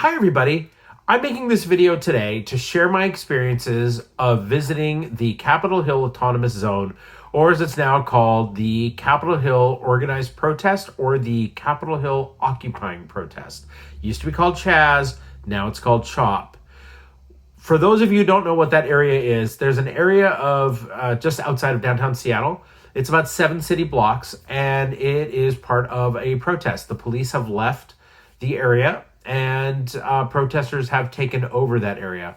Hi everybody, I'm making this video today to share my experiences of visiting the Capitol Hill Autonomous Zone, or as it's now called, the Capitol Hill Organized Protest or the Capitol Hill Occupying Protest. Used to be called CHAZ, now it's called CHOP. For those of you who don't know what that area is, there's an area of just outside of downtown Seattle. It's about 7 city blocks, and it is part of a protest. The police have left the area, and protesters have taken over that area.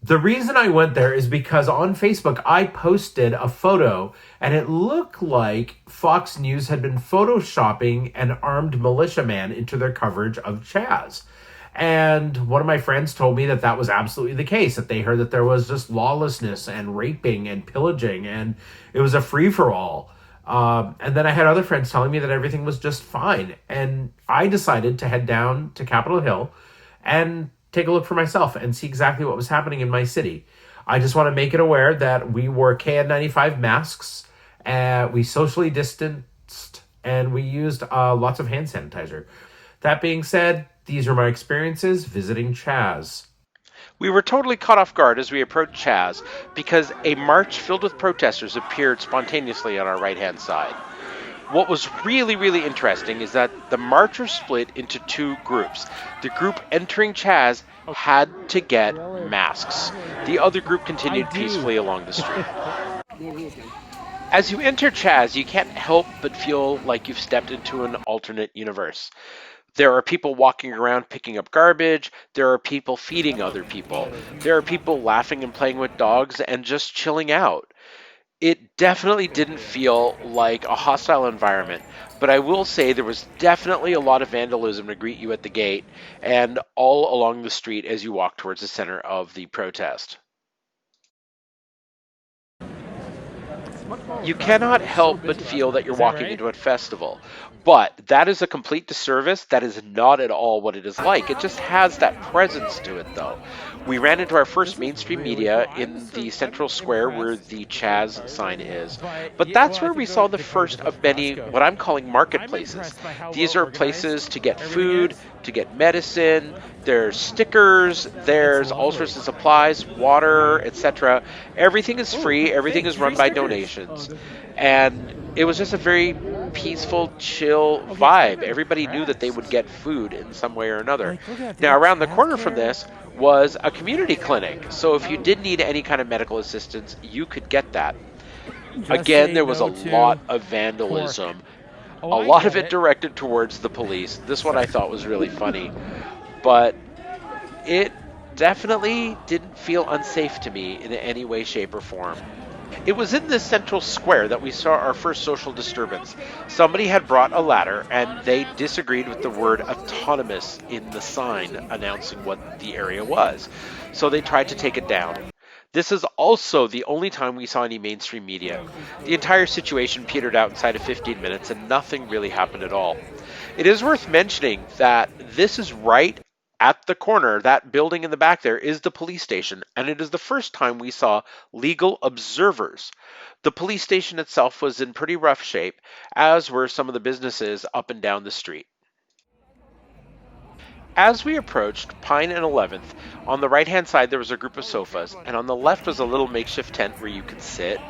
The reason I went there is because on Facebook, I posted a photo, and it looked like Fox News had been photoshopping an armed militiaman into their coverage of CHAZ. And one of my friends told me that that was absolutely the case, that they heard that there was just lawlessness and raping and pillaging, and it was a free-for-all. And then I had other friends telling me that everything was just fine. And I decided to head down to Capitol Hill and take a look for myself and see exactly what was happening in my city. I just want to make it aware that we wore KN95 masks, we socially distanced, and we used lots of hand sanitizer. That being said, these are my experiences visiting CHAZ. We were totally caught off guard as we approached CHAZ because a march filled with protesters appeared spontaneously on our right-hand side. What was really interesting is that the marchers split into 2 groups. The group entering CHAZ had to get masks. The other group continued peacefully along the street. As you enter CHAZ, you can't help but feel like you've stepped into an alternate universe. There are people walking around picking up garbage. There are people feeding other people. There are people laughing and playing with dogs and just chilling out. It definitely didn't feel like a hostile environment, but I will say there was definitely a lot of vandalism to greet you at the gate and all along the street as you walk towards the center of the protest. You cannot help but feel that you're walking into a festival. But that is a complete disservice. That is not at all what it is like. It just has that presence to it, though. We ran into our first mainstream media in the central square where the CHAZ sign is. But that's where we saw the first of many, what I'm calling marketplaces. These are places to get food, to get medicine, there's stickers, there's all sorts of supplies, water, etc. Everything is free, everything is run by donations. And it was just a very peaceful, chill vibe. Everybody knew that they would get food in some way or another. Now, around the corner from this was a community clinic. So if you did need any kind of medical assistance, you could get that. Again, there was a lot of vandalism. A lot of it directed towards the police. This one I thought was really funny. But it definitely didn't feel unsafe to me in any way, shape, or form. It was in this central square that we saw our first social disturbance. Somebody had brought a ladder and they disagreed with the word autonomous in the sign announcing what the area was. So they tried to take it down. This is also the only time we saw any mainstream media. The entire situation petered out inside of 15 minutes and nothing really happened at all. It is worth mentioning that this is right at the corner. That building in the back there is the police station, and it is the first time we saw legal observers. The police station itself was in pretty rough shape, as were some of the businesses up and down the street. As we approached Pine and 11th, on the right-hand side there was a group of sofas, and on the left was a little makeshift tent where you could sit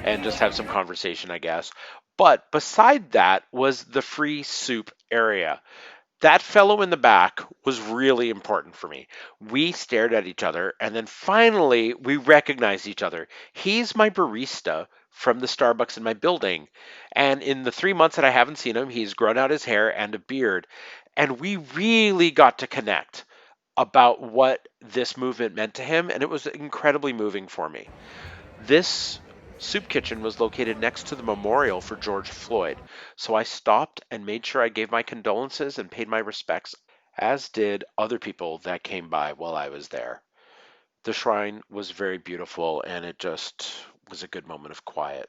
and just have some conversation, I guess. But beside that was the free soup area. That fellow in the back was really important for me. We stared at each other, and then finally we recognized each other. He's my barista from the Starbucks in my building, and in the 3 months that I haven't seen him, he's grown out his hair and a beard, and we really got to connect about what this movement meant to him, and it was incredibly moving for me. This soup kitchen was located next to the memorial for George Floyd, so I stopped and made sure I gave my condolences and paid my respects, as did other people that came by while I was there. The shrine was very beautiful, and it just was a good moment of quiet.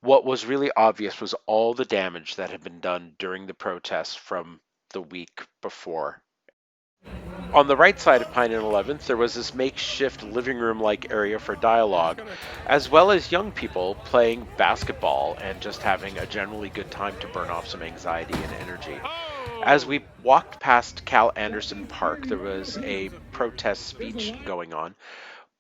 What was really obvious was all the damage that had been done during the protests from the week before. On the right side of Pine and 11th, there was this makeshift living room-like area for dialogue, as well as young people playing basketball and just having a generally good time to burn off some anxiety and energy. As we walked past Cal Anderson Park, there was a protest speech going on,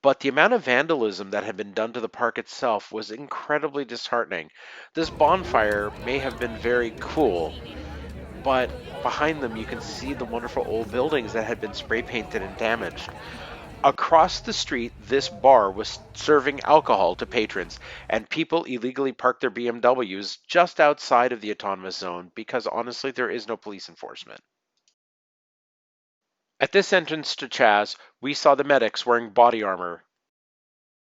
but the amount of vandalism that had been done to the park itself was incredibly disheartening. This bonfire may have been very cool, but behind them you can see the wonderful old buildings that had been spray painted and damaged. Across the street, this bar was serving alcohol to patrons, and people illegally parked their BMWs just outside of the autonomous zone because honestly, there is no police enforcement. At this entrance to CHAZ, we saw the medics wearing body armor.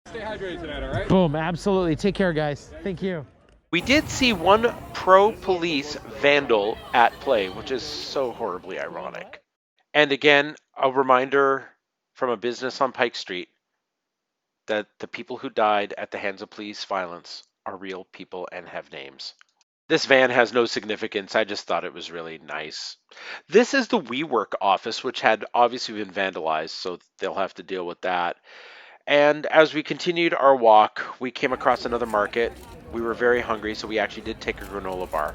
Stay hydrated tonight, all right? Boom, absolutely. Take care, guys. Thank you. We did see one pro-police vandal at play, which is so horribly ironic. And again, a reminder from a business on Pike Street that the people who died at the hands of police violence are real people and have names. This van has no significance. I just thought it was really nice. This is the WeWork office, which had obviously been vandalized, so they'll have to deal with that. And as we continued our walk, we came across another market. We were very hungry, so we actually did take a granola bar.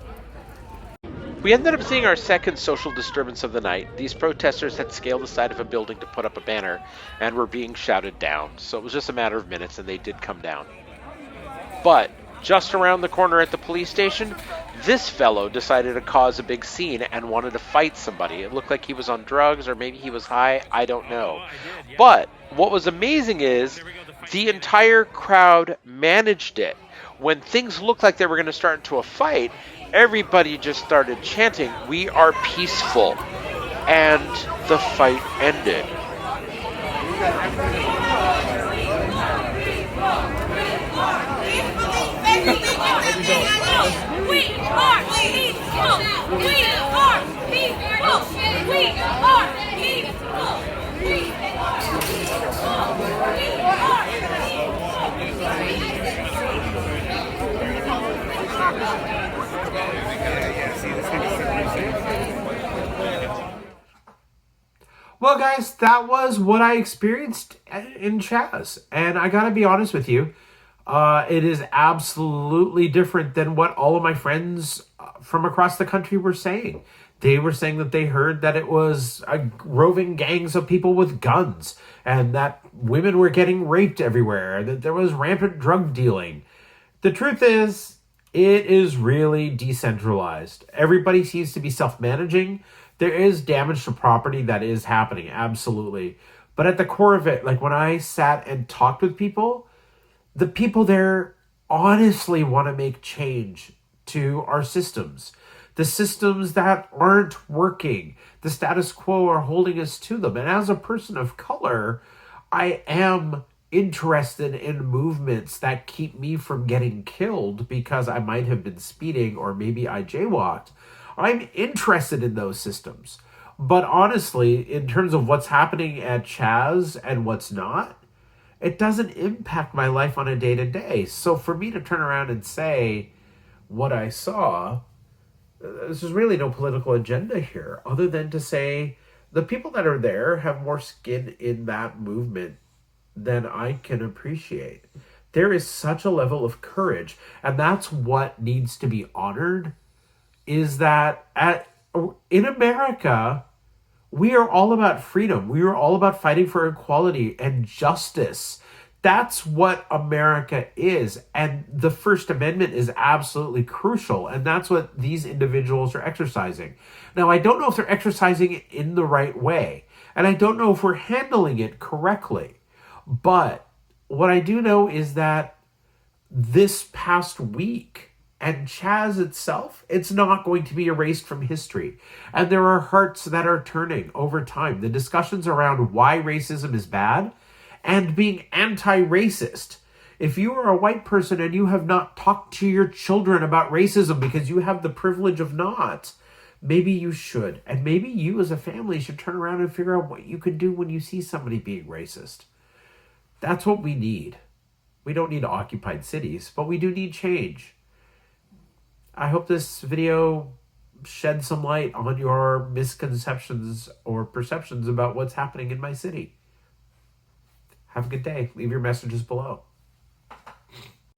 We ended up seeing our second social disturbance of the night. These protesters had scaled the side of a building to put up a banner and were being shouted down. So it was just a matter of minutes and they did come down. But just around the corner at the police station, this fellow decided to cause a big scene and wanted to fight somebody. It looked like he was on drugs or maybe he was high, I don't know. But what was amazing is the entire crowd managed it. When things looked like they were going to start into a fight, everybody just started chanting, "We are peaceful," and the fight ended. Well, guys, that was what I experienced in CHAZ. And I gotta be honest with you, it is absolutely different than what all of my friends from across the country were saying. They were saying that they heard that it was roving gangs of people with guns and that women were getting raped everywhere, that there was rampant drug dealing. The truth is, it is really decentralized. Everybody seems to be self-managing. There is damage to property that is happening, absolutely. But at the core of it, like when I sat and talked with people, the people there honestly want to make change to our systems. The systems that aren't working, the status quo are holding us to them. And as a person of color, I am interested in movements that keep me from getting killed because I might have been speeding or maybe I jaywalked. I'm interested in those systems. But honestly, in terms of what's happening at CHAZ and what's not, it doesn't impact my life on a day-to-day. So for me to turn around and say what I saw, there's really no political agenda here other than to say the people that are there have more skin in that movement than I can appreciate. There is such a level of courage, and that's what needs to be honored, is that in America, we are all about freedom. We are all about fighting for equality and justice. That's what America is. And the First Amendment is absolutely crucial. And that's what these individuals are exercising. Now, I don't know if they're exercising it in the right way. And I don't know if we're handling it correctly. But what I do know is that this past week, and CHAZ itself, it's not going to be erased from history. And there are hearts that are turning over time. The discussions around why racism is bad and being anti-racist. If you are a white person and you have not talked to your children about racism because you have the privilege of not, maybe you should. And maybe you as a family should turn around and figure out what you can do when you see somebody being racist. That's what we need. We don't need occupied cities, but we do need change. I hope this video shed some light on your misconceptions or perceptions about what's happening in my city. Have a good day. Leave your messages below.